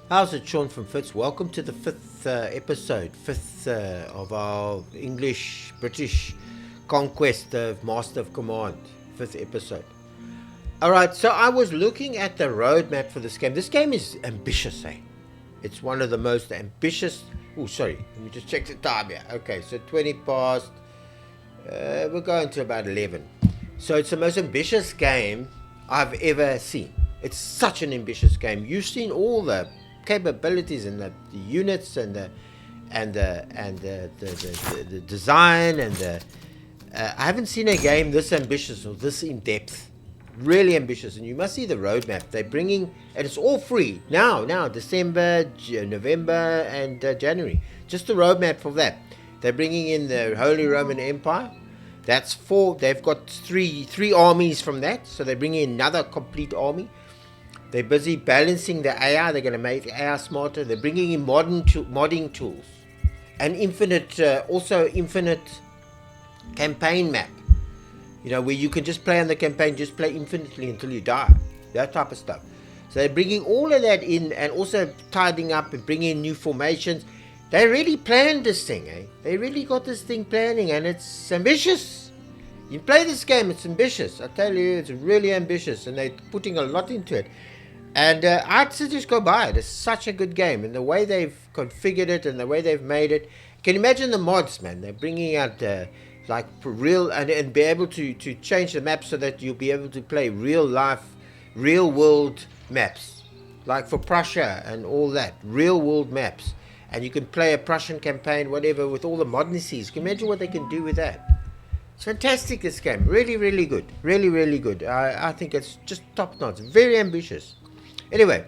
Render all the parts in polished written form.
How's it, Sean from Fitz? Welcome to the fifth episode, fifth of our English British conquest of Master of Command, fifth episode. All right, so I was looking at the roadmap for this game. This game is ambitious, eh? It's one of the most ambitious. Oh, sorry, let me just check the time here. Okay, so 20 past. We're going to about 11. So it's the most ambitious game I've ever seen. It's such an ambitious game. You've seen all the capabilities and the units and the design and the. I haven't seen a game this ambitious or this in depth. Really ambitious, and you must see the roadmap. They're bringing, and it's all free now. December, November, and January. Just the roadmap for that. They're bringing in the Holy Roman Empire. That's four. They've got three armies from that, so they're bringing in another complete army. They're busy balancing the AI. They're going to make the AI smarter. They're bringing in modding tools, and also infinite campaign map. You know, where you can just play on the campaign, just play infinitely until you die. That type of stuff. So they're bringing all of that in, and also tidying up and bringing in new formations. They really planned this thing, eh? They really got this thing planning, and it's ambitious. You play this game, it's ambitious. I tell you, it's really ambitious, and they're putting a lot into it. And I'd suggest go buy it. It's such a good game, and the way they've configured it and the way they've made it. Can you imagine the mods, man? They're bringing out like real and be able to change the map so that you'll be able to play real life, real world maps, like for Prussia and all that, real world maps. And you can play a Prussian campaign, whatever, with all the moderncies. Can you imagine what they can do with that? It's fantastic, this game. Really, really good. Really, really good. I think it's just top notch. Very ambitious. Anyway,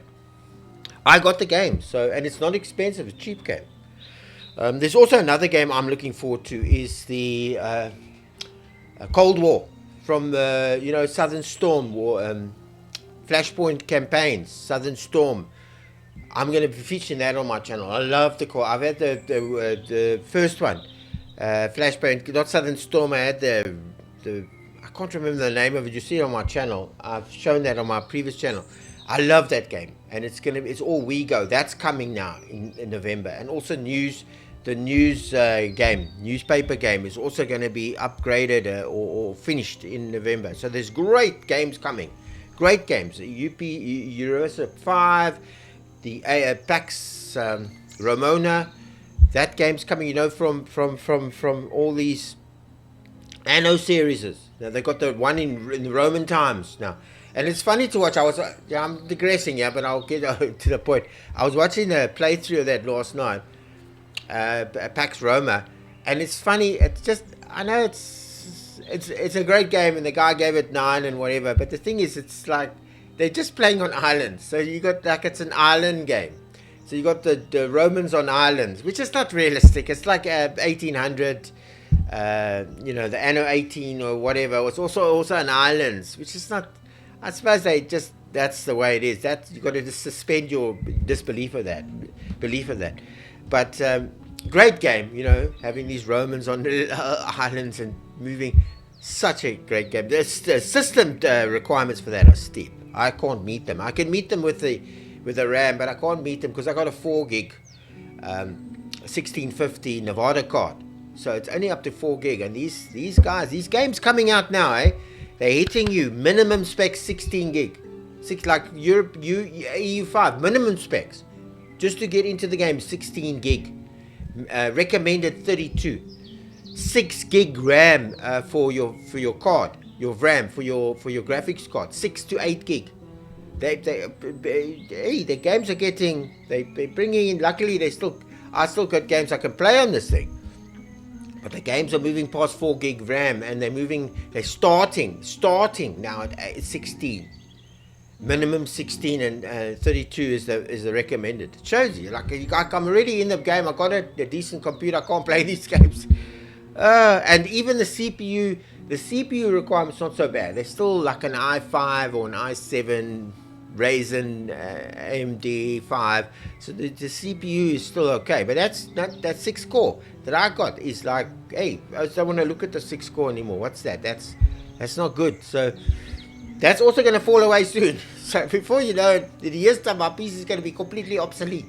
I got the game. And it's not expensive. It's a cheap game. There's also another game I'm looking forward to is the Cold War from the Southern Storm War, Flashpoint campaigns, Southern Storm. I'm going to be featuring that on my channel. I love the core. I've had the first one, Flashpoint, not Southern Storm. I had the I can't remember the name of it. You see it on my channel. I've shown that on my previous channel. I love that game, and it's all WeGo. That's coming now in November, and also the newspaper game is also going to be upgraded or finished in November. So there's great games coming, great games. Eurosip 5. The Pax Romana, that game's coming, from all these Anno series. Now they got the one in the Roman times now, and it's funny to watch. I'm digressing, but I'll get to the point. I was watching a playthrough of that last night, Pax Roma, and it's funny. It's just, I know it's a great game, and the guy gave it 9 and whatever. But the thing is, it's like, they're just playing on islands. So you got, like, it's an island game. So you got the Romans on islands, which is not realistic. It's like 1800, the Anno 18 or whatever. It's also an islands, which is not. I suppose that's the way it is. That you got to just suspend your belief of that. But great game, having these Romans on the islands and moving. Such a great game. The system requirements for that are steep. I can't meet them. I can meet them with the RAM, but I can't meet them because I got a 4 gig 1650 Nevada card. So it's only up to 4 gig. And these guys, these games coming out now, they're hitting you minimum specs 16 gig. Like Europe, EU5 minimum specs just to get into the game, 16 gig. Recommended 32. 6 gig RAM for your card, your RAM for your graphics card, 6 to 8 gig. The games are getting, they're bringing in. Luckily, I still got games I can play on this thing. But the games are moving past 4 gig RAM, and they're starting now at 16. Minimum 16 and 32 is the recommended. It shows you, like, I'm already in the game. I got a decent computer. I can't play these games. And even the CPU requirement's not so bad. They're still like an i5 or an i7 Ryzen AMD 5. So the CPU is still okay. But that 6 core that I got is like, hey, I don't want to look at the 6 core anymore. What's that? That's not good. So That's also going to fall away soon. So before you know it, in a year's time, our piece is going to be completely obsolete.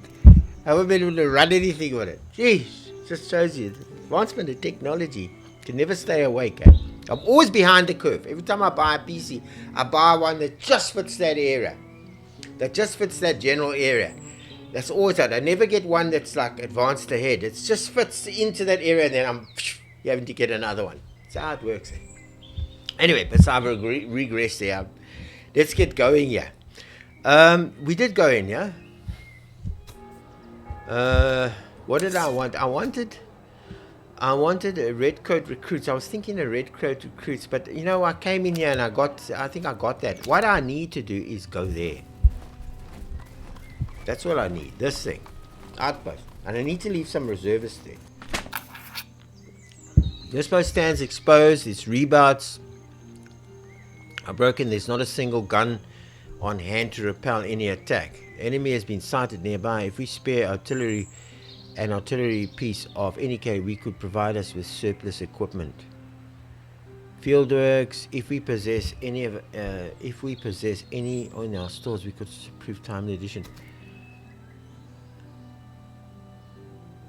I won't be able to run anything with it. Jeez, just shows you the advancement of technology can never stay awake. Eh? I'm always behind the curve. Every time I buy a PC, I buy one that just fits that area, that just fits that general area. That's always that. I never get one that's like advanced ahead. It just fits into that area, and then I'm having to get another one. That's how it works. Eh? Anyway, but I've regressed there. Let's get going here. We did go in, yeah? What did I want? I wanted a red coat recruits. I was thinking a red coat recruits, but you know, I came in here and I think I got that. What I need to do is go there. That's what I need. This thing. Outpost. And I need to leave some reservists there. This post stands exposed. Its rebouts are broken. There's not a single gun on hand to repel any attack. The enemy has been sighted nearby. If we spare an artillery piece of any kind, we could provide us with surplus equipment. Fieldworks. If we possess any in our stores, we could improve timely addition.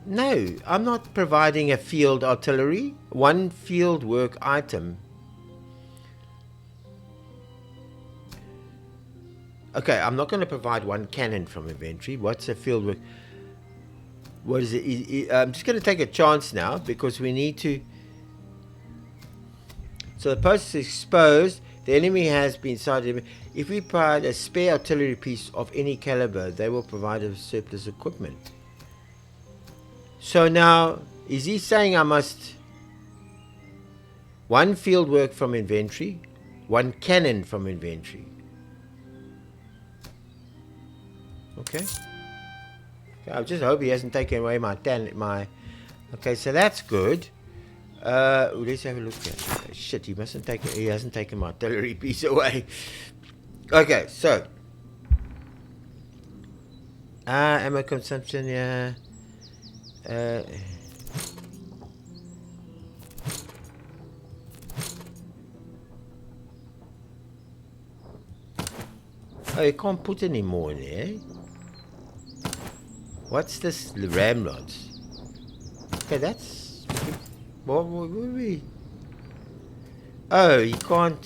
No, I'm not providing a field artillery. One field work item. Okay, I'm not going to provide one cannon from inventory. What's a field work? What is it? I'm just going to take a chance now because we need to. So the post is exposed. The enemy has been sighted. If we provide a spare artillery piece of any caliber, they will provide us surplus equipment. So now, is he saying I must one field work from inventory, one cannon from inventory? Okay. I just hope he hasn't taken away my okay, so that's good. Let's have a look at shit, he hasn't taken my artillery piece away. Okay, so ammo consumption, yeah. Oh, you can't put any more in there. What's this ramrods? Okay, that's what would we? Oh, you can't.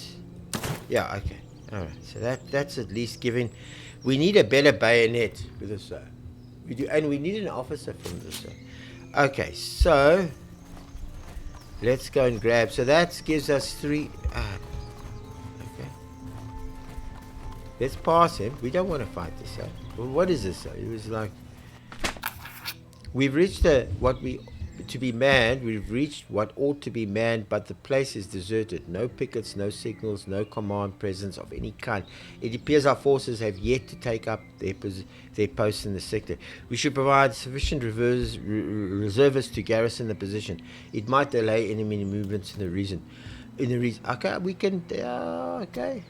Yeah, okay. All right. So that's at least giving. We need a better bayonet with this. We do, and we need an officer from this. Okay, so let's go and grab. So that gives us 3. Okay. Let's pass him. We don't want to fight this. Well, what is this? It was like. We've reached to be manned. We've reached what ought to be manned, but the place is deserted. No pickets, no signals, no command presence of any kind. It appears our forces have yet to take up their posts in the sector. We should provide sufficient reservists to garrison the position. It might delay enemy movements in the region. Okay, we can. Okay.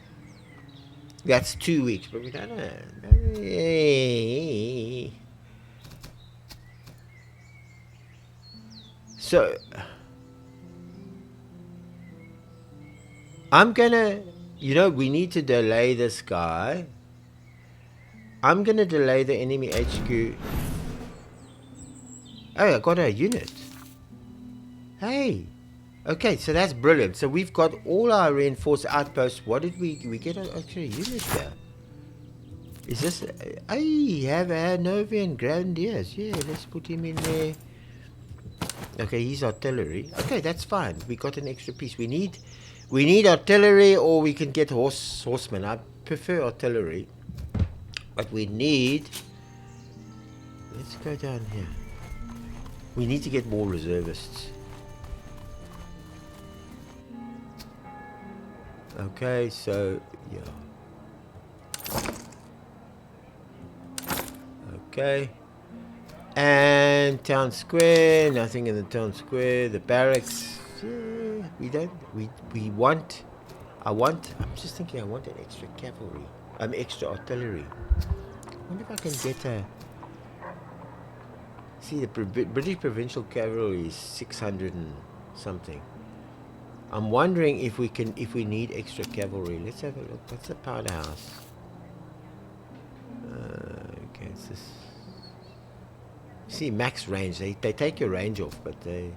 That's 2 weeks, but we don't know. So, I'm gonna, we need to delay this guy. I'm gonna delay the enemy HQ. Oh, I got a unit. Hey. Okay, so that's brilliant. So we've got all our reinforced outposts. What did we get actually a unit here? Is this, I have a Novian Grenadiers. Yeah, let's put him in there. Okay, he's artillery. Okay, that's fine. We got an extra piece. We need artillery, or we can get horsemen. I prefer artillery, but we need. Let's go down here. We need to get more reservists. Okay, so yeah. Okay. And town square, nothing in the town square. The barracks, yeah, I'm just thinking I want an extra cavalry. Extra artillery. I wonder if I can get see, the British Provincial Cavalry is 600 and something. I'm wondering if we need extra cavalry. Let's have a look. What's the powderhouse? Okay, it's this. See, max range. They take your range off, but they.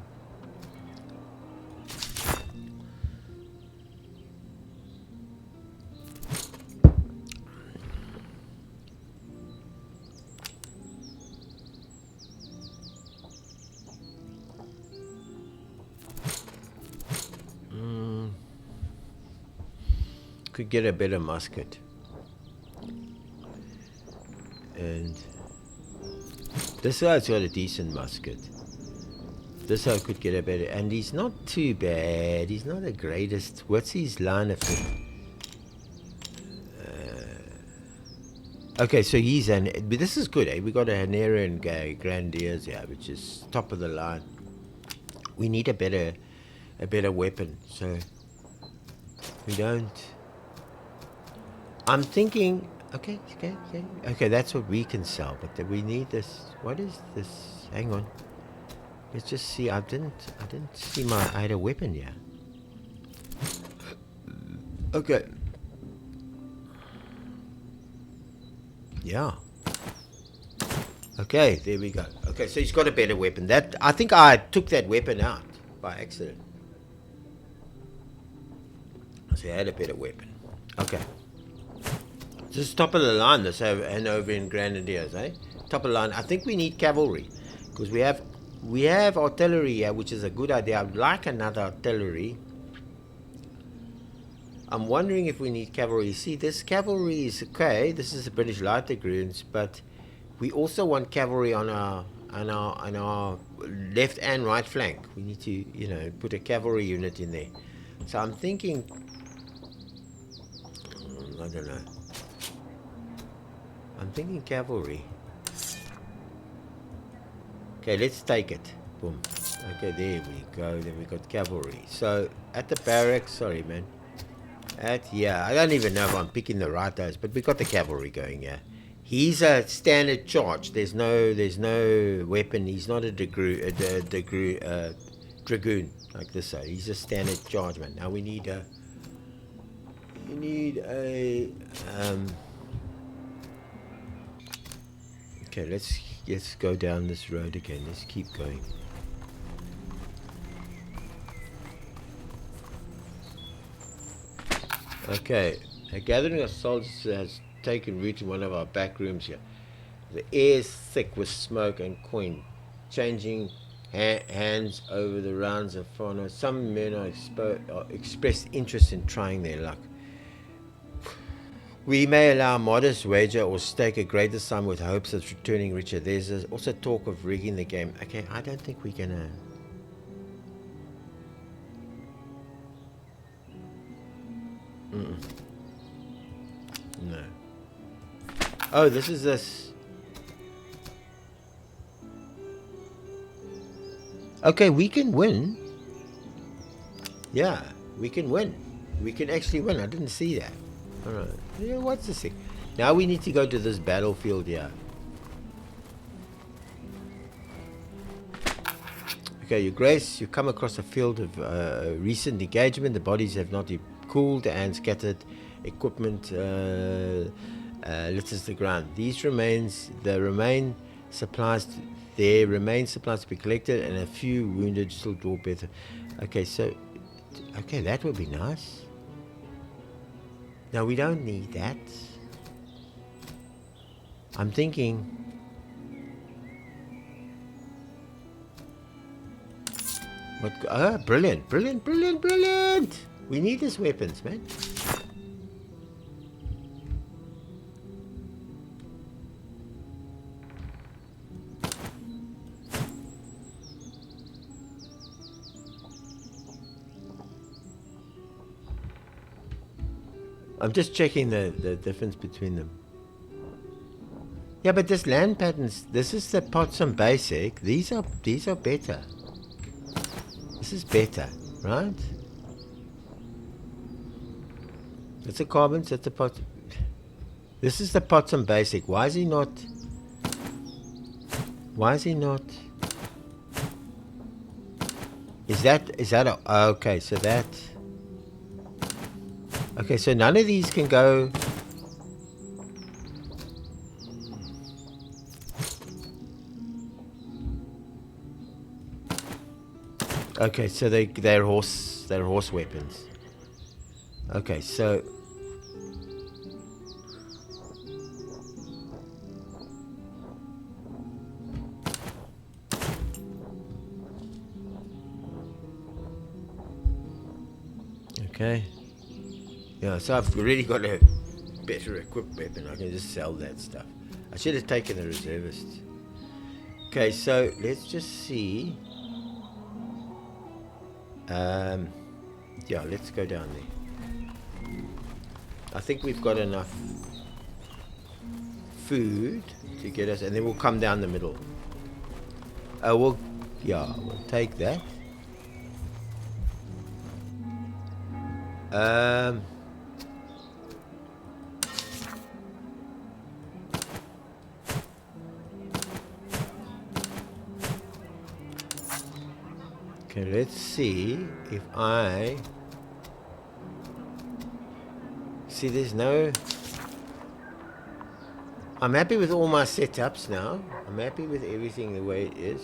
Could get a better musket. And this guy's got a decent musket. This guy could get a better, and he's not too bad. He's not the greatest. What's his line of fit? Okay, so he's but this is good, eh? We got a Hanerian Grandiers here, which is top of the line. We need a better weapon, so we don't. I'm thinking, okay, that's what we can sell, but we need this. What is this? Hang on. Let's just see. I didn't see I had a weapon here. Okay. Yeah. Okay, there we go. Okay, so he's got a better weapon. I think I took that weapon out by accident. So he had a better weapon. Okay. This is top of the line, this Hanoverian Grenadiers, eh? Top of the line. I think we need cavalry, because we have artillery here, which is a good idea. I'd like another artillery. I'm wondering if we need cavalry. See, this cavalry is okay. This is the British Light Dragoons, but we also want cavalry on our left and right flank. We need to, put a cavalry unit in there. So I'm thinking, I don't know. I'm thinking cavalry. Okay, let's take it. Boom. Okay, there we go. Then we got cavalry. So at the barracks, sorry, man. I don't even know if I'm picking the right house, but we got the cavalry going here. He's a standard charge. There's no weapon. He's not a dragoon like this. He's a standard charge, man. Now we need a. Okay, let's go down this road again. Let's keep going. Okay, a gathering of soldiers has taken root in one of our back rooms here. The air is thick with smoke and coin, changing hands over the rounds of Fano. Some men are expressed interest in trying their luck. We may allow a modest wager or stake a greater sum with hopes of returning richer. There's also talk of rigging the game. Okay, I don't think we're gonna. No. Oh, this is this. Okay, we can win. Yeah, we can win. We can actually win. I didn't see that. Alright. Yeah, what's this thing? Now we need to go to this battlefield here. Okay, Your Grace, you come across a field of recent engagement. The bodies have not cooled and scattered equipment litters the ground. There remain supplies to be collected, and a few wounded still draw better. Okay, that would be nice. No, we don't need that. I'm thinking. What? Brilliant. We need these weapons, man. I'm just checking the difference between them. Yeah, but this land patterns, this is the Potsdam Basic. These are better. This is better, right? It's a carbon, it's a pot. This is the Potsdam Basic. Why is he not? Is that a... Okay, so that... Okay, so none of these can go... Okay, so they're horse weapons. Okay, so... Okay. Yeah, so I've really got a better equipped weapon. I can just sell that stuff. I should have taken the reservists. Okay, so let's just see. Yeah, let's go down there. I think we've got enough food to get us, and then we'll come down the middle. We'll take that. Okay, let's see if I... See, there's no... I'm happy with all my setups now. I'm happy with everything the way it is.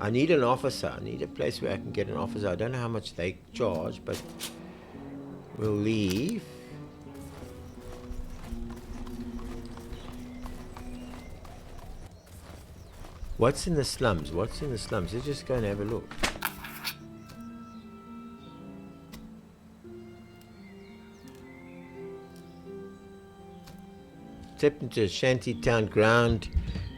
I need an officer. I need a place where I can get an officer. I don't know how much they charge, but we'll leave. What's in the slums? What's in the slums? Let's just go and have a look. Stepped into a shanty town ground,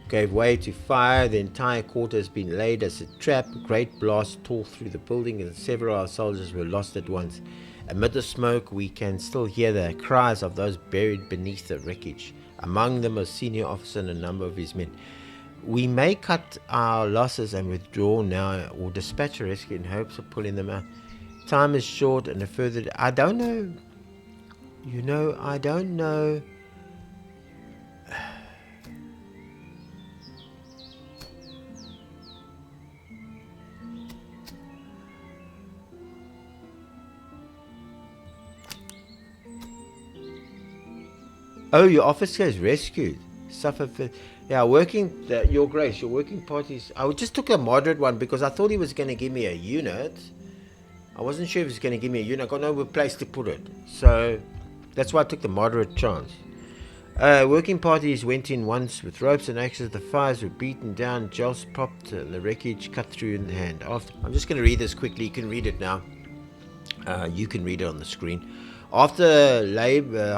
gave way to fire. The entire quarter has been laid as a trap. A great blast tore through the building and several of our soldiers were lost at once. Amid the smoke, we can still hear the cries of those buried beneath the wreckage. Among them a senior officer and a number of his men. We may cut our losses and withdraw now, or dispatch a rescue in hopes of pulling them out. Time is short, and a further... I don't know. You know, I don't know. Oh, your officer is rescued. Suffer for... Yeah, Your Grace, your working parties... I just took a moderate one because I thought he was going to give me a unit. I wasn't sure if he was going to give me a unit. I got no place to put it. So, that's why I took the moderate chance. Working parties went in once with ropes and axes. The fires were beaten down. Joss propped the wreckage cut through in the hand. I'm just going to read this quickly. You can read it now. You can read it on the screen. After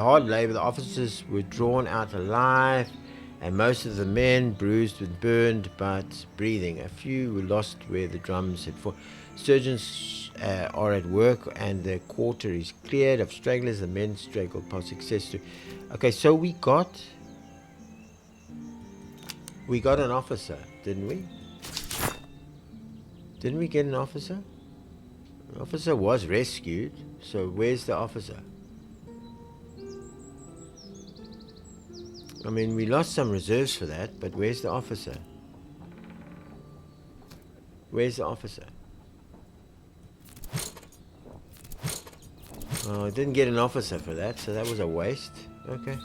hard labor, the officers were drawn out alive, and most of the men bruised and burned but breathing. A few were lost where the drums had fallen. Surgeons are at work, and the quarter is cleared of stragglers. The men straggled past success. Okay, so we got an officer, didn't we? Didn't we get an officer? The officer was rescued, so where's the officer? I mean, we lost some reserves for that, but where's the officer? Where's the officer? Oh, I didn't get an officer for that, so that was a waste. Okay.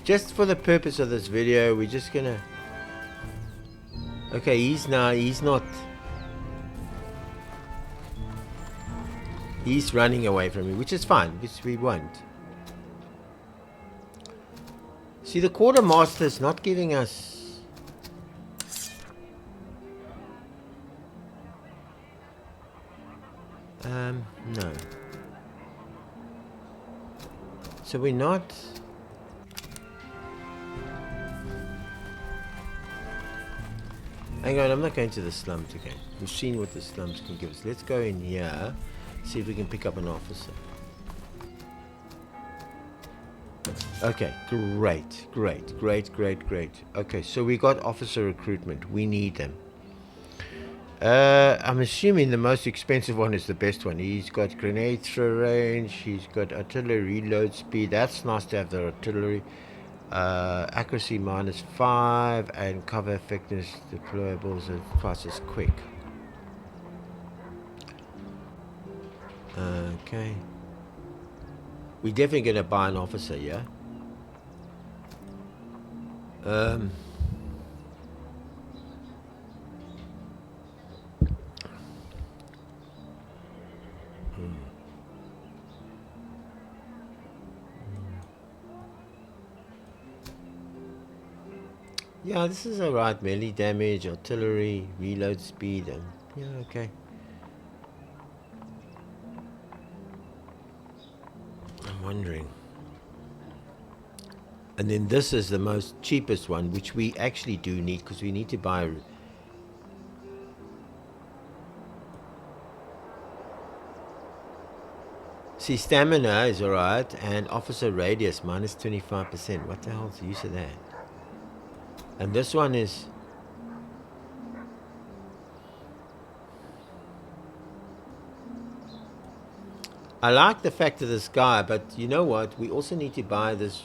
Just for the purpose of this video, we're just gonna... Okay, he's not... He's running away from me, which is fine, which we want. See, the quartermaster's not giving us... No. So we're not... Hang on, I'm not going to the slums again. We've seen what the slums can give us. Let's go in here, see if we can pick up an officer. Okay, great. Okay, so we got officer recruitment. We need them. I'm assuming the most expensive one is the best one. He's got grenade throw range. He's got artillery reload speed. That's nice to have the artillery. Accuracy -5 and cover effectiveness deployables and twice as quick. Okay. We're definitely gonna buy an officer, yeah? Hmm. Yeah, this is alright. Melee damage, artillery, reload speed, and yeah, okay. I'm wondering. And then this is the most cheapest one, which we actually do need because we need to buy. See, stamina is alright, and officer radius -25%. What the hell's the use of that? And this one is. I like the fact of this guy, but you know what? We also need to buy this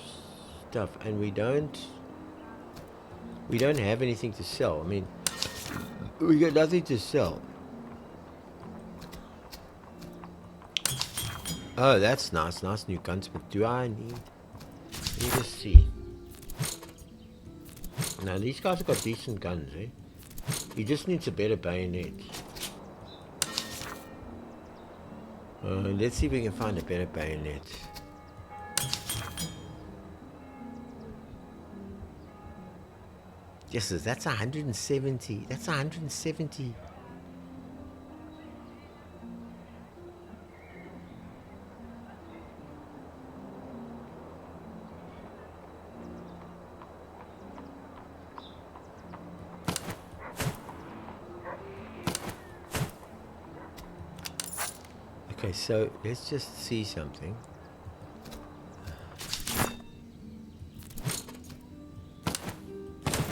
stuff, and we don't have anything to sell. I mean, we got nothing to sell. Oh, that's nice. Nice new gunsmith. Do I need... Let me just see. Now, these guys have got decent guns, eh? He just needs a better bayonet. Let's see if we can find a better bayonet. Yes, that's 170. That's 170. Okay, so let's just see something.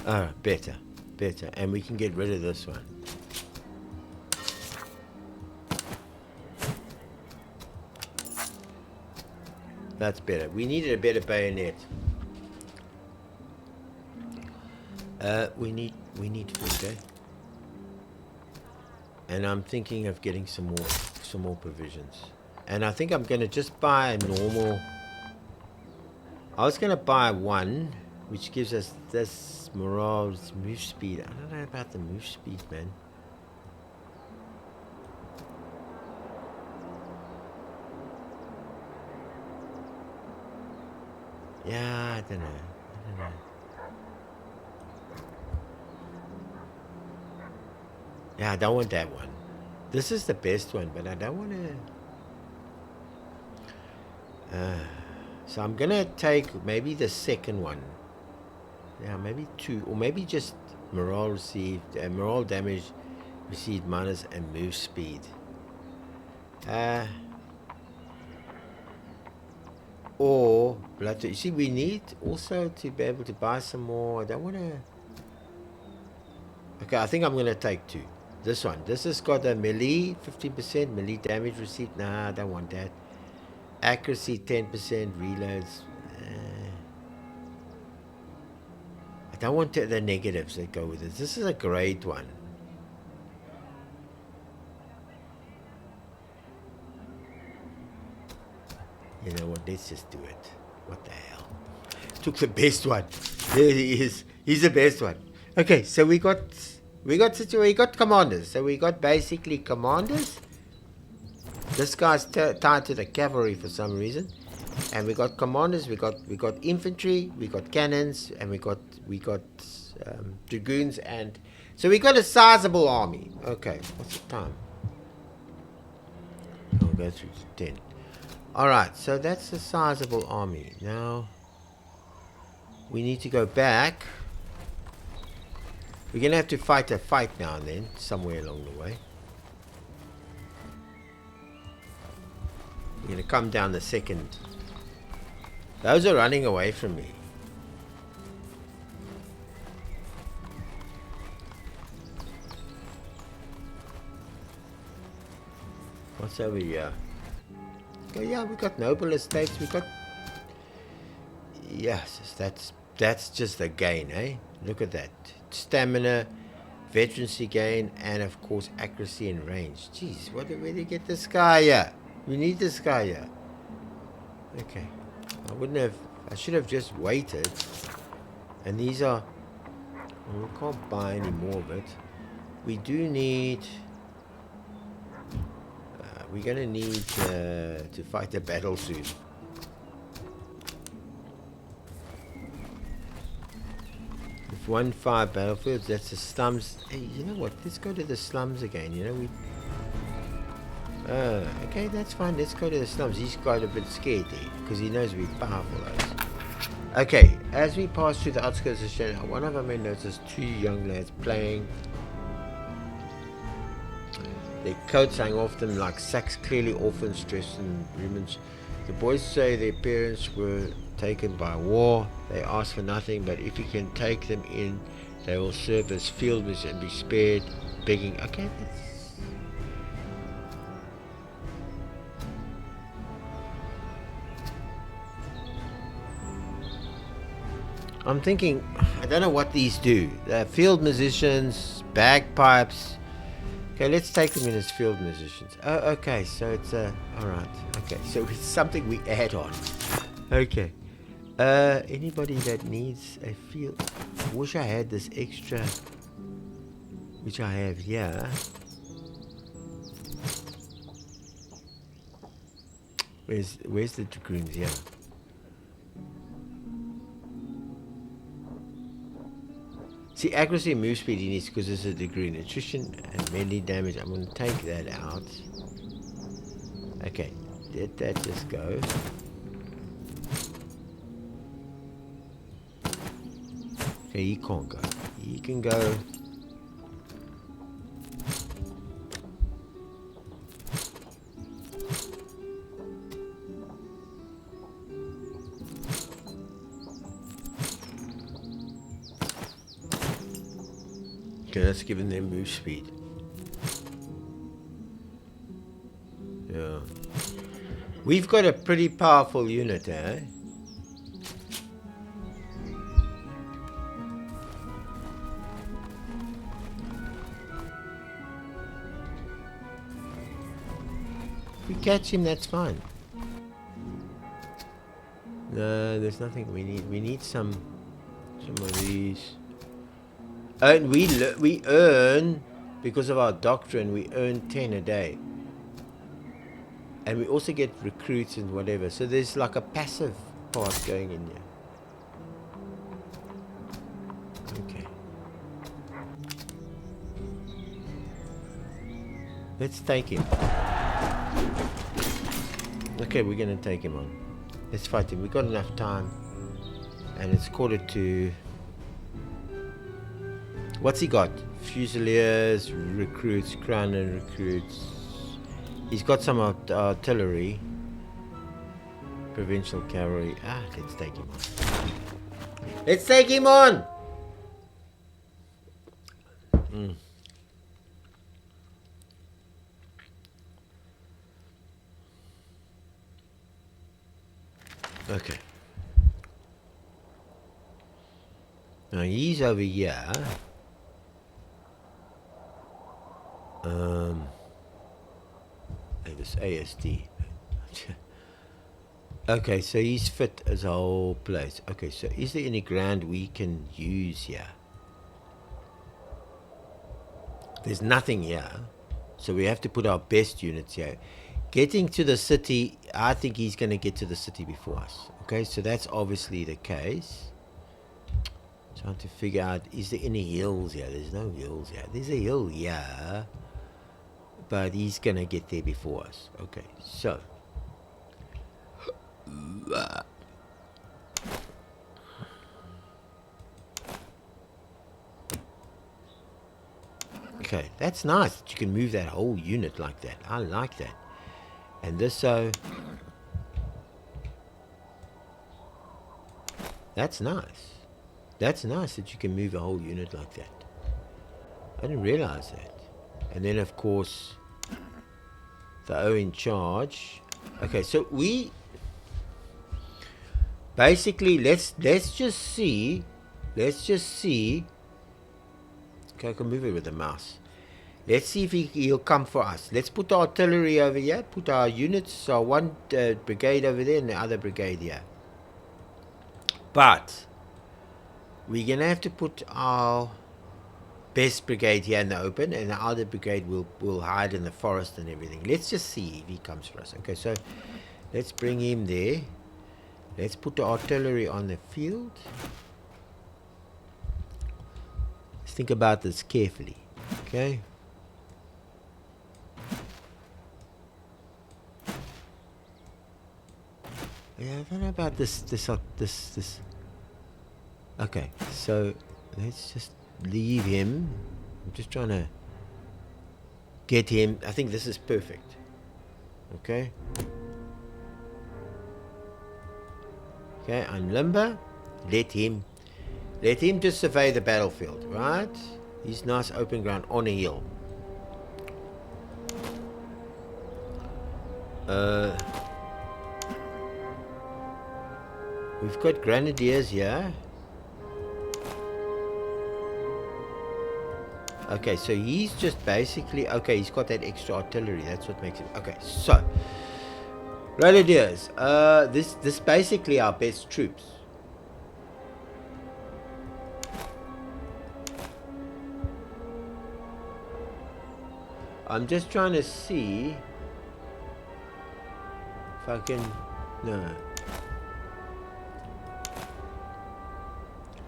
Oh, better. And we can get rid of this one. That's better. We needed a better bayonet. We need food, eh? And I'm thinking of getting some more provisions. And I think I'm gonna just buy a normal. I was gonna buy one, which gives us this morale's move speed. I don't know about the move speed, man. Yeah, I don't know. Yeah, I don't want that one. This is the best one, but I don't want to. So I'm gonna take maybe the second one. Yeah, maybe two, or maybe just morale received, morale damage received minus and move speed. Or blood. You see, we need also to be able to buy some more. I don't want to. Okay, I think I'm gonna take two. This one. This has got a melee 15% melee damage received. Nah, I don't want that. Accuracy 10%, reloads. I don't want the negatives that go with it. This is a great one. You know what? Let's just do it. What the hell? Took the best one. There he is. He's the best one. Okay, so we got commanders. So we got basically commanders. This guy's tied to the cavalry for some reason, and we got commanders. We got infantry. We got cannons, and we got dragoons, and so we got a sizable army. Okay, what's the time? I'll go through to 10. All right, so that's a sizable army. Now we need to go back. We're gonna have to fight a fight now and then, somewhere along the way. We're gonna come down the second. Those are running away from me. What's over here? Okay, yeah, we got noble estates. We got. Yes, that's That's just a gain, eh? Look at that. Stamina, veterancy gain, and of course accuracy and range. Jeez, where do you get this guy here? We need this guy here. Okay. I should have just waited. And these are, well, we can't buy any more of it. We do need, we're going to need to fight the battle soon. If 1-5 battlefields, that's the slums. Hey, you know what? Let's go to the slums again. You know, okay, that's fine. Let's go to the slums. He's got a bit scared there because he knows we're powerful. Okay, as we pass through the outskirts of Shanghai, one of our men notices 2 young lads playing. Their coats hang off them like sacks, clearly orphans dressed in raiments. The boys say their parents were taken by war. They ask for nothing, but if you can take them in, they will serve as fieldmen and be spared begging. Okay, I'm thinking, I don't know what these do. They're field musicians, bagpipes. Okay, let's take them in as field musicians. Oh, okay, so it's alright. Okay, so it's something we add on. Okay. Anybody that needs a field. I wish I had this extra, which I have here. Where's the dragoons? Yeah. See, accuracy and move speed he needs because there's a degree. Nutrition and melee damage. I'm going to take that out. Okay, let that just go. Okay, he can't go. He can go. Okay, that's giving them move speed. Yeah. We've got a pretty powerful unit, eh? If we catch him, that's fine. No, there's nothing we need. We need some of these. And we earn, because of our doctrine, we earn 10 a day. And we also get recruits and whatever. So there's like a passive part going in here. Okay. Let's take him. Okay, we're going to take him on. Let's fight him. We've got enough time. And it's 1:45. What's he got? Fusiliers, recruits, crown and recruits. He's got some artillery. Provincial cavalry. Let's take him on. Let's take him on! Okay. Now he's over here. This ASD. Okay, so he's fit as a whole place. Okay, so is there any ground we can use here? There's nothing here. So we have to put our best units here. Getting to the city, I think he's going to get to the city before us. Okay, so that's obviously the case. Trying to figure out, is there any hills here? There's no hills here. There's a hill here. But he's going to get there before us. Okay, so. Okay, that's nice that you can move that whole unit like that. I like that. And this, so. That's nice. That's nice that you can move a whole unit like that. I didn't realize that. And then, of course, the O in charge. Okay, so Basically, let's just see. Let's just see. Okay, I can move it with the mouse. Let's see if he'll come for us. Let's put the artillery over here. Put our units, our one brigade over there and the other brigade here. But we're going to have to put our best brigade here in the open, and the other brigade will hide in the forest and everything. Let's just see if he comes for us. Okay, so let's bring him there. Let's put the artillery on the field. Let's think about this carefully. Okay. Yeah, I don't know about this. Okay, so let's just leave him. I'm just trying to get him. I think this is perfect. Okay. Okay, unlimber. Let him just survey the battlefield, right? He's nice open ground on a hill. We've got grenadiers here. Okay, so he's just basically... Okay, he's got that extra artillery. That's what makes it... Okay, so... Grenadiers. This basically our best troops. I'm just trying to see... if I can... No.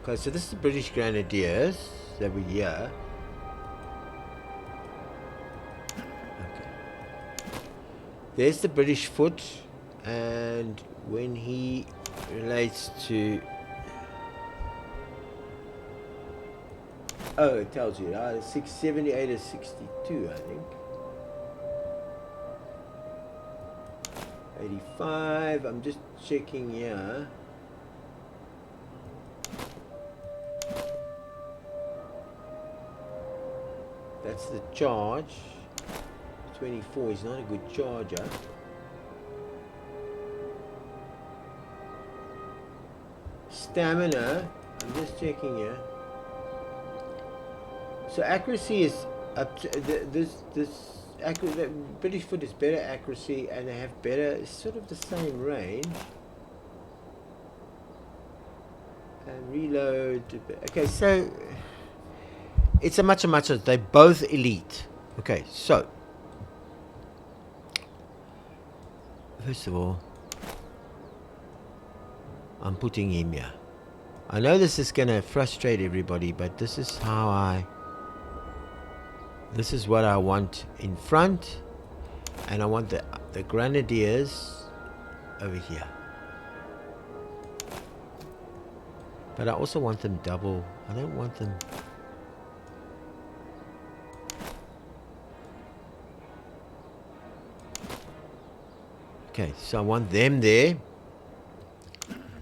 Okay, so this is the British Grenadiers that were here. Okay. There's the British foot, and when he relates to... Oh, it tells you, 678 is 62, I think. 85, I'm just checking here. That's the charge. 24 is not a good charger. Stamina, I'm just checking here. So accuracy is up to the British foot is better accuracy, and they have better, it's sort of the same range. And reload. Okay, so it's a much. They're both elite. Okay, so first of all, I'm putting him here. I know this is gonna frustrate everybody, but this is how this is what I want in front, and I want the grenadiers over here. But I also want them double. I don't want them... Okay, so I want them there.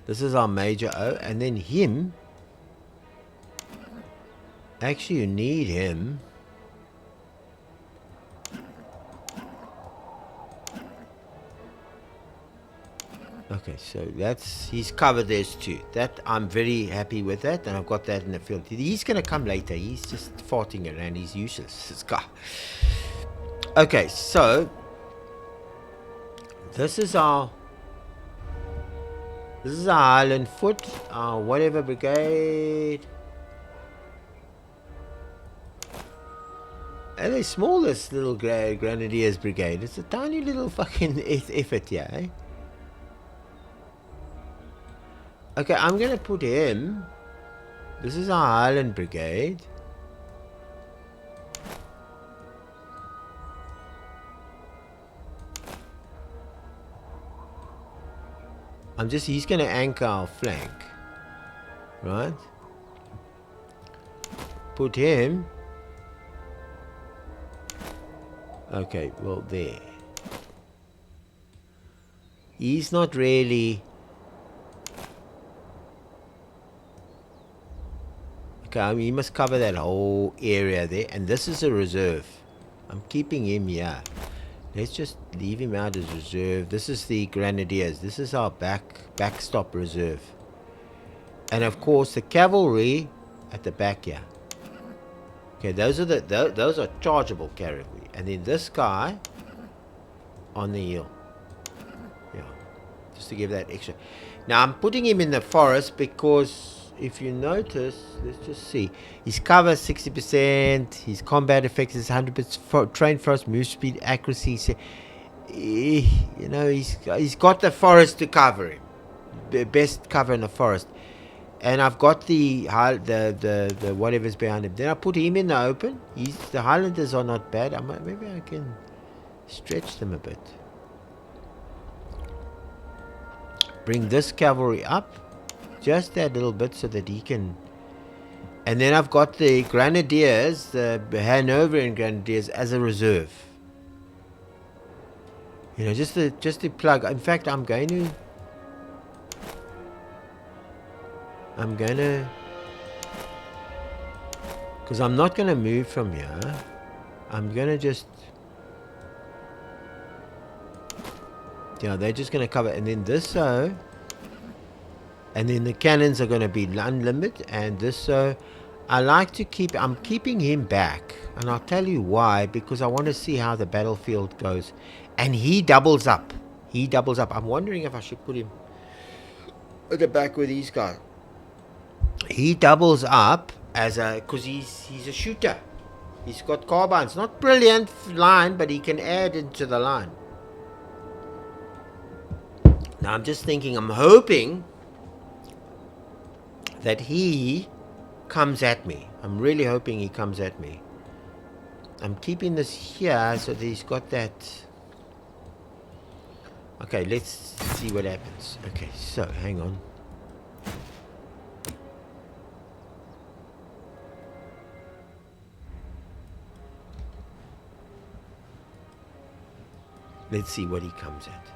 This is our major O, and then him. Actually, you need him. Okay, so he's covered theirs too. That I'm very happy with that, and I've got that in the field. He's gonna come later. He's just farting around. He's useless. This guy. Okay, so this is our Highland Foot, our whatever brigade. And the smallest little Grenadiers brigade. It's a tiny little fucking effort, yeah. Eh? Okay, I'm gonna put him. This is our Highland Brigade. He's gonna anchor our flank. Right? Put him. Okay, well there. He's not really... Okay, he must cover that whole area there, and this is a reserve. I'm keeping him here. Let's just leave him out as reserve. This is the Grenadiers. This is our backstop reserve. And of course the cavalry at the back here. Okay, those are chargeable cavalry. And then this guy on the hill. Yeah. Just to give that extra. Now I'm putting him in the forest because if you notice, let's just see. His cover 60%, his combat effects is 100%, train frost, move speed, accuracy. You know, he's got the forest to cover him. The best cover in the forest. And I've got the whatever's behind him. Then I put him in the open. The Highlanders are not bad. Maybe I can stretch them a bit. Bring this cavalry up. Just that little bit so that he can. And then I've got the Grenadiers, the Hanoverian Grenadiers, as a reserve. You know, just to plug. In fact, I'm going to. Because I'm not going to move from here. I'm going to just. Yeah, they're just going to cover. And then this so. And then the cannons are going to be unlimited. And this so. I like to keep. I'm keeping him back. And I'll tell you why. Because I want to see how the battlefield goes. And he doubles up. I'm wondering if I should put him at the back with these guys. He doubles up because he's a shooter. He's got carbines. Not brilliant line, but he can add into the line. Now I'm just thinking, I'm hoping that he comes at me. I'm really hoping he comes at me. I'm keeping this here so that he's got that. Okay, let's see what happens. Okay, so hang on. Let's see what he comes at.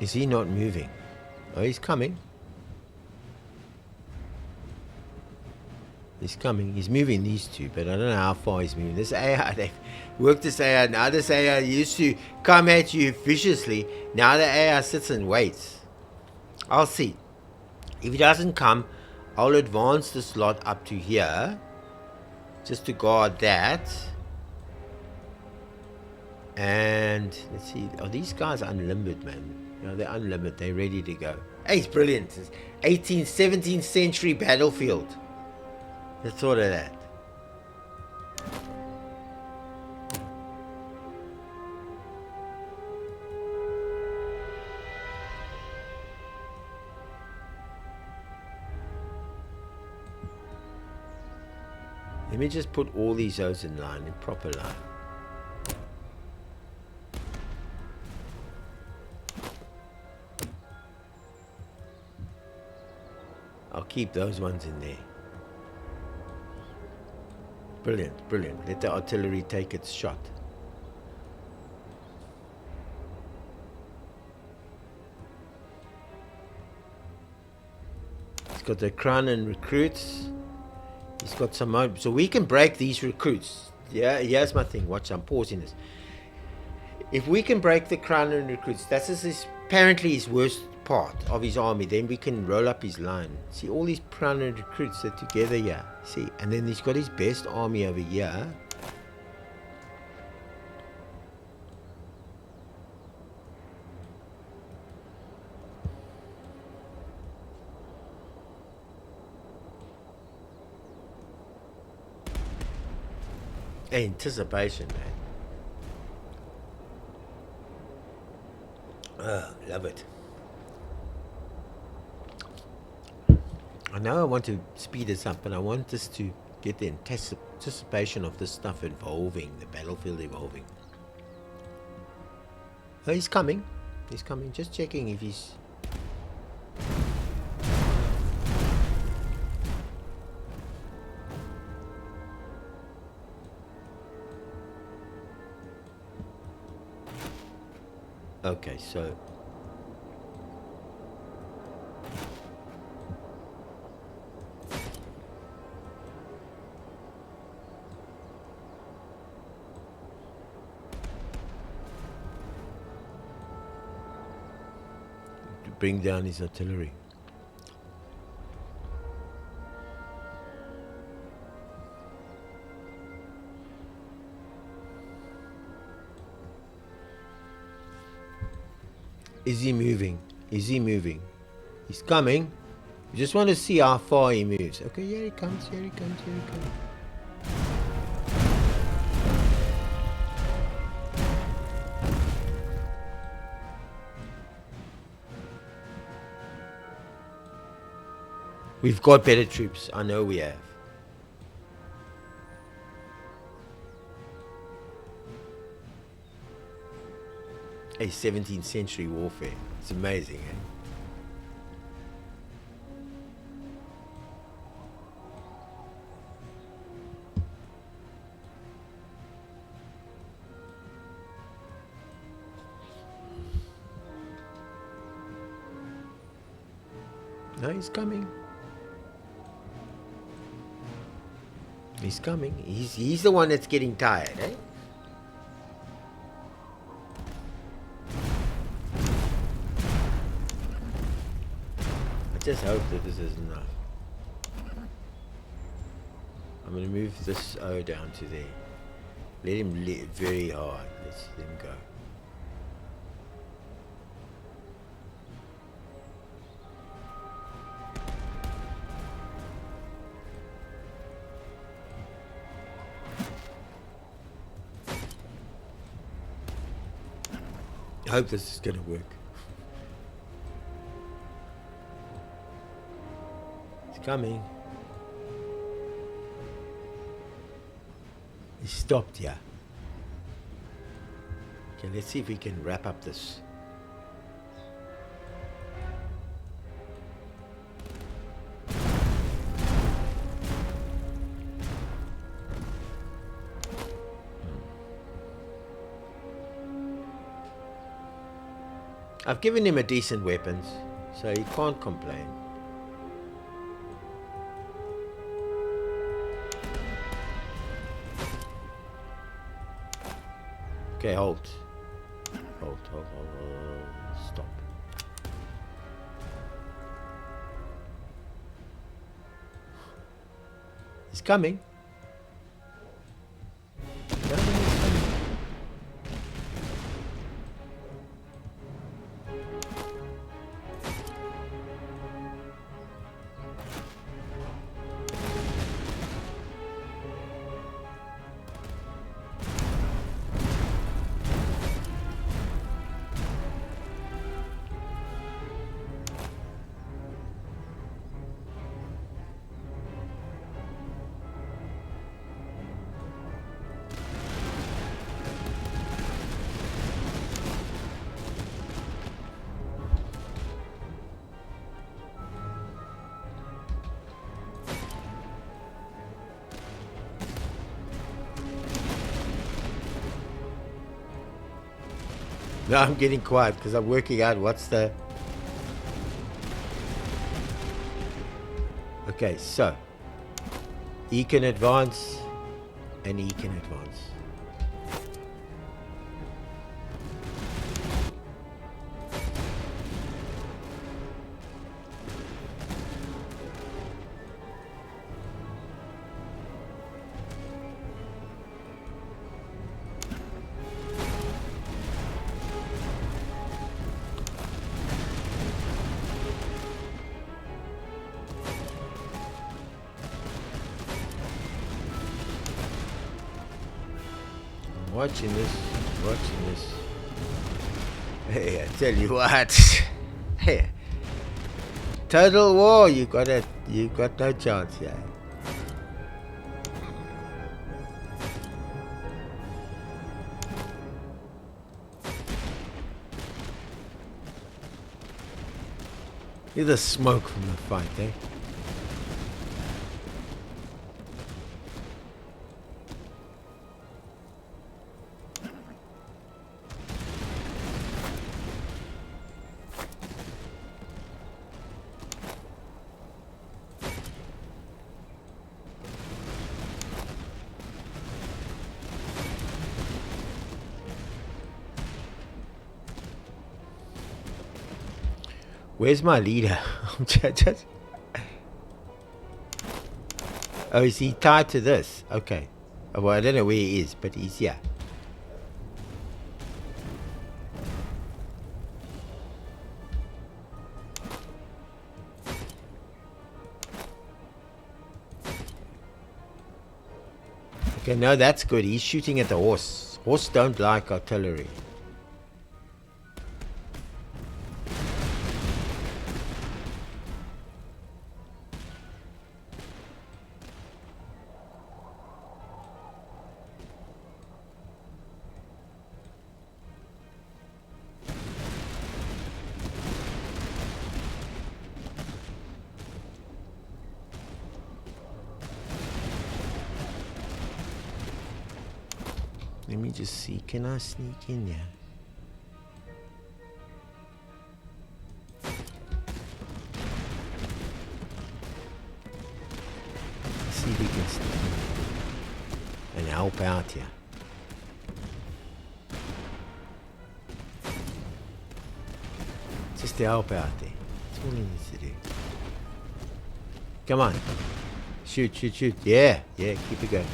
Is he not moving? Oh, he's coming. He's coming. He's moving these two, but I don't know how far he's moving. This AI, they've worked this AI. Now this AI used to come at you viciously. Now the AI sits and waits. I'll see. If he doesn't come, I'll advance the slot up to here. Just to guard that. And let's see. Oh, these guys are unlimited, man. You know, they're unlimited. They're ready to go. Hey, it's brilliant. It's 18th, 17th century battlefield. Let's thought of that. Let me just put all these O's in line, in proper line. I'll keep those ones in there. Brilliant, brilliant. Let the artillery take its shot. He's got the crown and recruits. He's got some more. So we can break these recruits. Yeah, here's my thing. Watch, I'm pausing this. If we can break the crown and recruits, that's apparently his worst part of his army. Then we can roll up his line. See, all these crown and recruits are together here. See, and then he's got his best army over here. Anticipation, man. Oh, love it. I know I want to speed this up, but I want us to get the anticipation of this stuff evolving, the battlefield evolving. Oh, he's coming. He's coming. Just checking if he's... Okay, so... bring down his artillery. Is he moving? Is he moving? He's coming. We just want to see how far he moves. Okay, here he comes, here he comes, here he comes. We've got better troops. I know we have. A 17th century warfare. It's amazing, eh? No, he's coming. He's coming. He's the one that's getting tired, eh? I just hope that this is enough. I'm going to move this O down to there. Let him live very hard. Let's let him go. I hope this is going to work. It's coming. He stopped here. Okay, let's see if we can wrap up this. I've given him a decent weapons, so he can't complain. Okay, hold. Hold. Stop. He's coming. No, I'm getting quiet because I'm working out what's the... Okay, so he can advance and he can advance. Watching this. Hey, I tell you what. Hey, total war. You got no chance, yeah. Hear the smoke from the fight, eh? Where's my leader? Oh, is he tied to this? Okay. Oh, well, I don't know where he is, but he's here. Okay, no, that's good. He's shooting at the horse. Horse don't like artillery. Let me just see. Can I sneak in here? Let's see if we can sneak in and help out here. Just to help out there. That's all he needs to do. Come on. Shoot, shoot, shoot. Yeah, yeah, keep it going.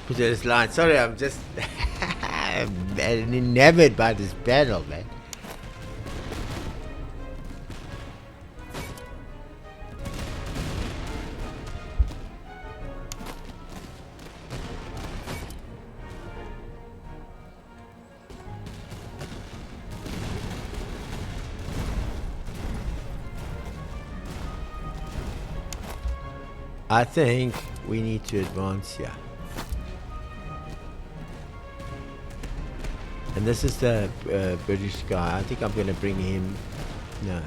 Put this line. Sorry, I'm just enamored by this battle, man. I think we need to advance here. And this is the British guy. I think I'm going to bring him. No.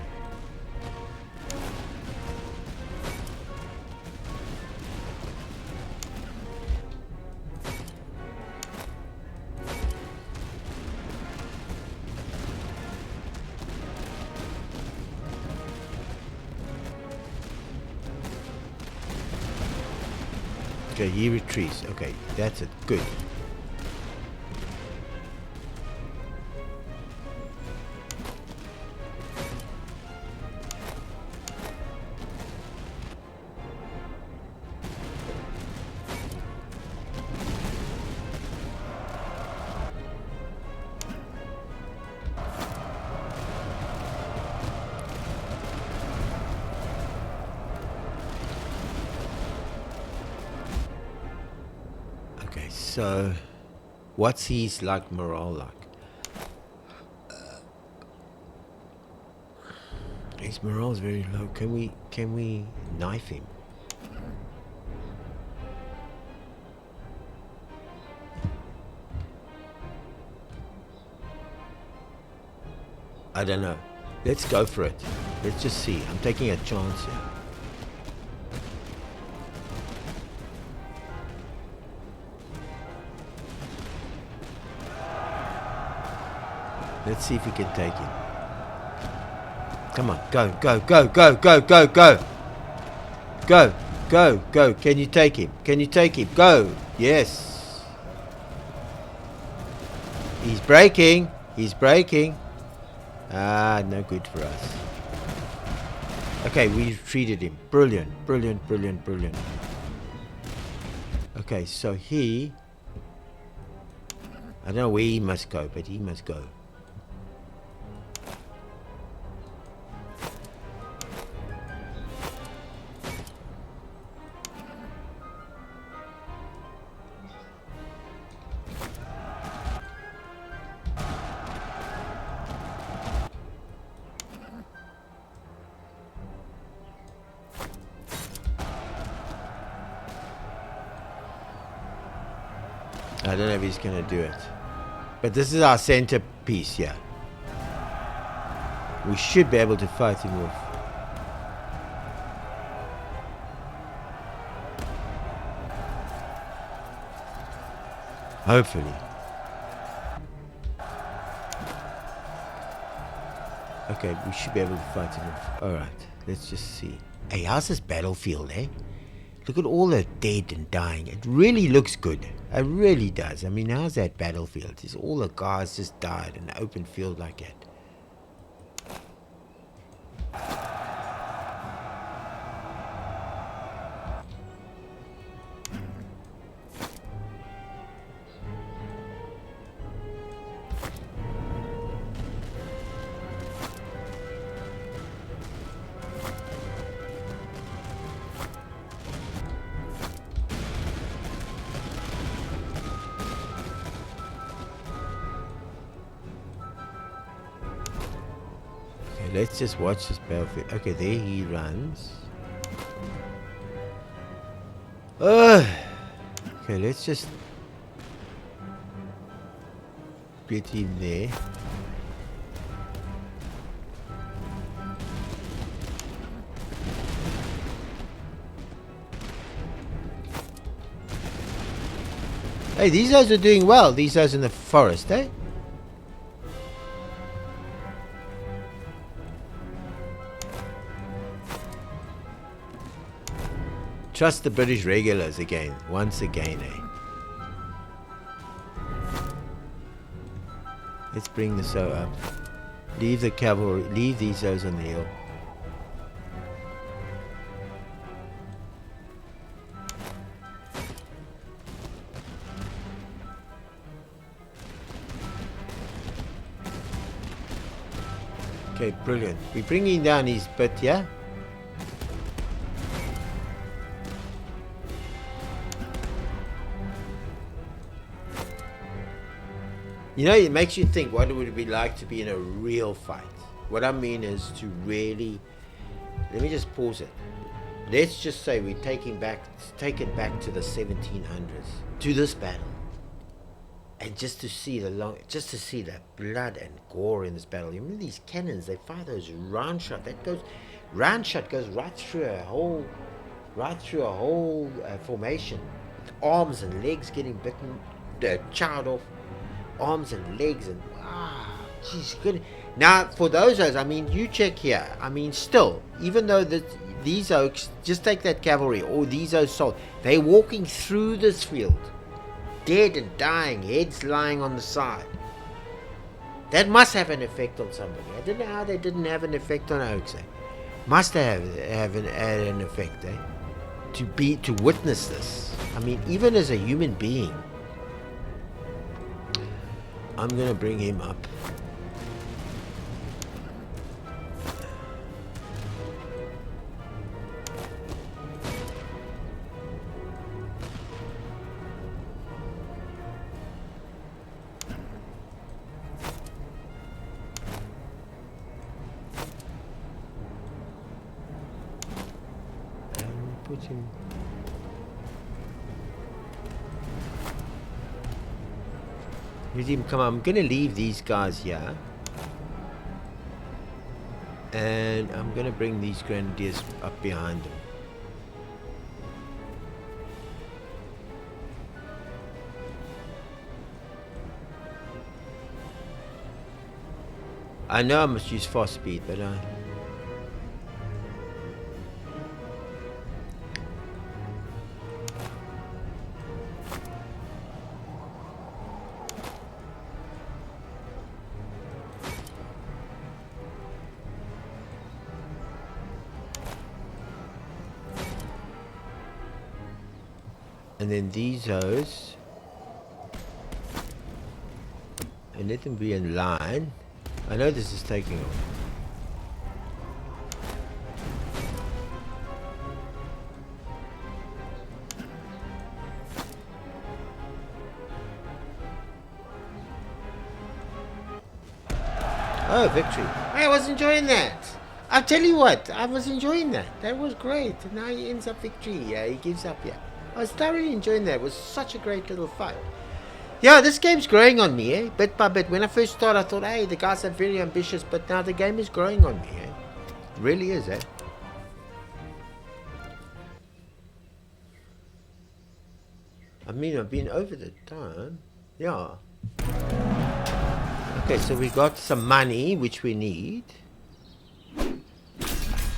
Okay, he retreats. Okay, that's it. Good. So, what's his like morale like? His morale is very low. Can we knife him? I don't know. Let's go for it. Let's just see. I'm taking a chance here. Let's see if we can take him. Come on, go, go, go, go, go, go, go. Go, go, go. Can you take him? Can you take him? Go. Yes. He's breaking. He's breaking. Ah, no good for us. Okay, we treated him. Brilliant, brilliant, brilliant, brilliant. Okay, so I don't know where he must go, but he must go. I don't know if he's going to do it. But this is our centerpiece here. We should be able to fight him off. Hopefully. Okay, we should be able to fight him off. Alright, let's just see. Hey, how's this battlefield, eh? Look at all the dead and dying. It really looks good. It really does. I mean, how's that battlefield? Is all the guys just died in an open field like that? Let's just watch this battlefield. Okay, there he runs. Okay, let's just get him there. Hey, these guys are doing well. These guys in the forest, eh? Trust the British regulars again. Once again, eh? Let's bring the SO up. Leave the cavalry. Leave these guys on the hill. Okay, brilliant. We're bringing down his bit, yeah? You know, it makes you think, what would it be like to be in a real fight? What I mean is to really... Let me just pause it. Let's just say we take it back to the 1700s, to this battle. And just to see the blood and gore in this battle. You remember these cannons, they fire those round shot. Round shot goes right through a whole formation. With arms and legs getting bitten, charred off. Arms and legs and geez, good. Now for those oaks, I mean, you check here. I mean, still, even though these oaks, just take that cavalry or these oaks, they're walking through this field, dead and dying, heads lying on the side. That must have an effect on somebody. I don't know how they didn't have an effect on oaks. Eh? Must have an effect, eh? To witness this. I mean, even as a human being. I'm gonna bring him up. And put him. Let him come on. I'm gonna leave these guys here, and I'm gonna bring these grenadiers up behind them. I know I must use fast speed, but and then these hoes, and let them be in line. I know this is taking off. Oh, victory. I was enjoying that. I'll tell you what, I was enjoying that. That was great. And now he ends up victory. Yeah, he gives up, yeah. I was thoroughly enjoying that. It was such a great little fight. Yeah, this game's growing on me, eh? Bit by bit. When I first started, I thought, hey, the guys are very ambitious, but now the game is growing on me, eh? It really is, eh? I mean, I've been over the time. Yeah. Okay, so we got some money, which we need.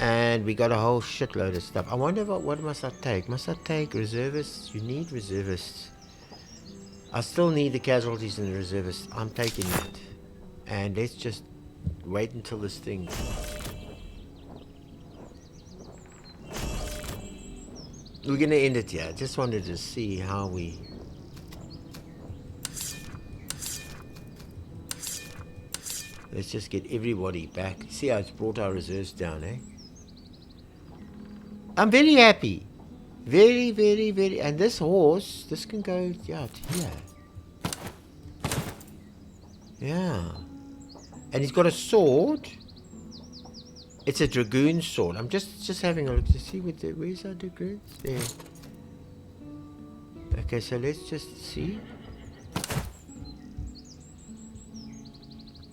And we got a whole shitload of stuff. I wonder what must I take? Must I take reservists? You need reservists. I still need the casualties and the reservists. I'm taking that. And let's just wait until this thing... We're going to end it here. I just wanted to see how we... Let's just get everybody back. See how it's brought our reserves down, eh? I'm very happy. Very, very, very... And this horse, this can go out here. Yeah. And he's got a sword. It's a dragoon sword. I'm just having a look to see where's our dragoons? There. Okay, so let's just see.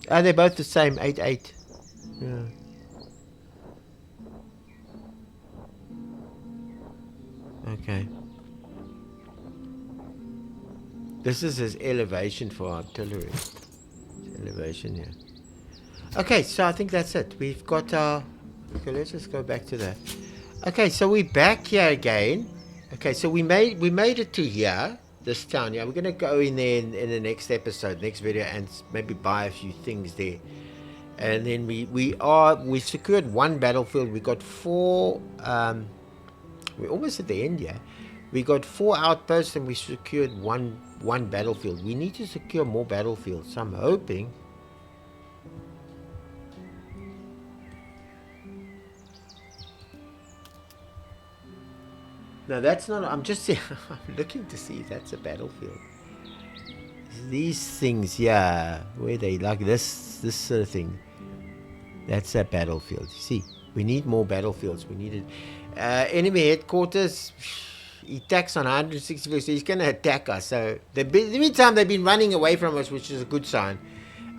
Ah, they're both the same, 8-8. Yeah. Okay. This is his elevation for artillery. It's elevation, yeah. Okay, so I think that's it. We've got our... Okay, let's just go back to that. Okay, so we're back here again. Okay, so we made it to here, this town. Yeah, we're gonna go in there in the next episode, next video, and maybe buy a few things there. And then we secured one battlefield. We got 4. We're almost at the end here. We got 4 outposts and we secured one battlefield. We need to secure more battlefields. So I'm hoping. No, that's not. I'm just I'm looking to see if that's a battlefield. These things, yeah, where they like this sort of thing. That's a battlefield. You see, we need more battlefields. We needed enemy headquarters. He attacks on 160, so he's going to attack us. So the meantime, they've been running away from us, which is a good sign.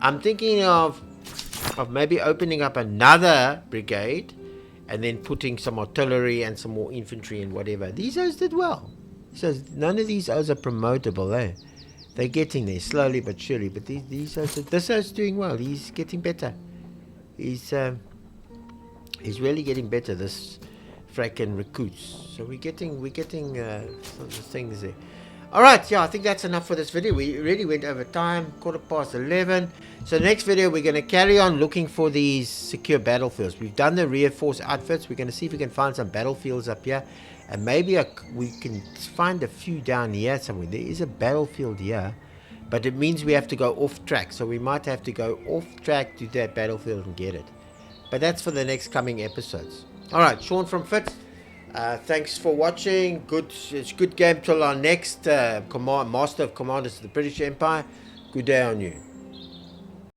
I'm thinking of maybe opening up another brigade. And then putting some artillery and some more infantry and whatever. These O's did well. So none of these O's are promotable, eh? They're getting there slowly but surely. But these O's, this O's doing well. He's getting better. He's really getting better. This fracking recruits. So we're getting some of the things there. All right, yeah, I think that's enough for this video. We really went over time, 11:15. So next video, we're going to carry on looking for these secure battlefields. We've done the reinforced outfits. We're going to see if we can find some battlefields up here. And maybe we can find a few down here somewhere. There is a battlefield here. But it means we have to go off track. So we might have to go off track to that battlefield and get it. But that's for the next coming episodes. All right, Sean from Fitz. Thanks for watching. It's good game till our next Master of Commanders of the British Empire. Good day on you.